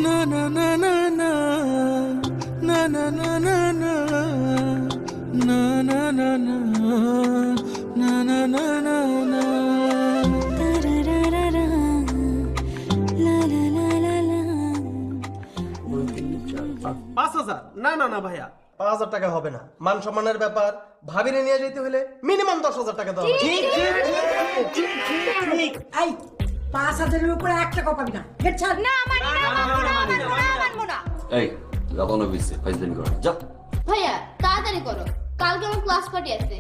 না না না না না না না না না না না না না না না না না না না তারারারা লা লা লা লা লা 5,000 না না না ভাইয়া 5,000 টাকা হবে না, মান সম্মানের ব্যাপার, ভাবিরে নিয়ে যেতে হলে মিনিমাম 10,000 টাকা দেওয়া হবে। এই 5,000-এর উপরে 1 টাকাও পাবি না। হেড ছাড়। না মানবো না। এই লাগানো বিছে ফাইজলামি কর যা। ভাইয়া তাড়াতাড়ি করো, কালকে আমার ক্লাস পার্টি আছে।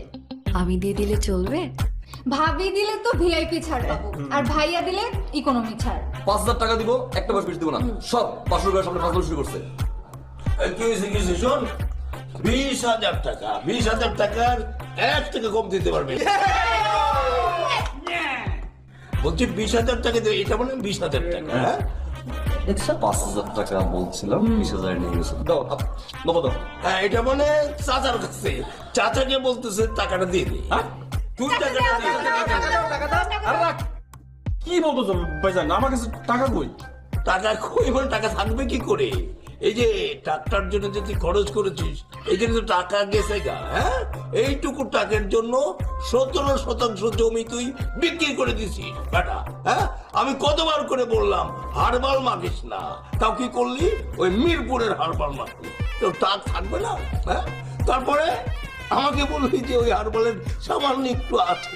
আমি দিয়ে দিলে চলবে? ভাবি দিলে তো ভিআইপি ছাড় পাবো, আর ভাইয়া দিলে ইকোনমি ছাড়। 5,000 টাকা দিব, একটা বার পিস দিব না। সব 500 টাকার সামনে ফাজলামি শুরু করছে। কি হয়েছে শোন, 20,000 টাকা, 20,000 টাকার 1 টাকা কম দিতে পারবে না। বলছি 20,000 টাকা দেবে, এটা মানে 20,000 টাকা। হ্যাঁ 5,000 টাকা বলছিলাম, 20,000 নিয়ে গেছে। দাও নব দাও। হ্যাঁ, এটা মানে চাচার কাছে, চাচাকে বলতেছে টাকাটা দিয়ে দে। হ্যাঁ তুই টাকাটা দিয়ে দে। কি বলতো ভাইজান, আমার কাছে টাকা কই? টাকা কই মানে টাকা থাকবে কি করে? এই যে ট্রাক্টর জন্য যে তুই খরচ করেছিস, এই জন্য তো টাকা গেছে গা। হ্যাঁ এইটুকু টাকার জন্য 17% জমি তুই বিক্রি করে দিছিস বেটা। হ্যাঁ আমি কতবার করে বললাম হারবাল মাখিস না, তাও কি করলি? ওই মিরপুরের হারবাল মাখলি, তো টাক থাকবে না। হ্যাঁ তারপরে আমাকে বললি যে ওই হারবালের সামান্য একটু আছে,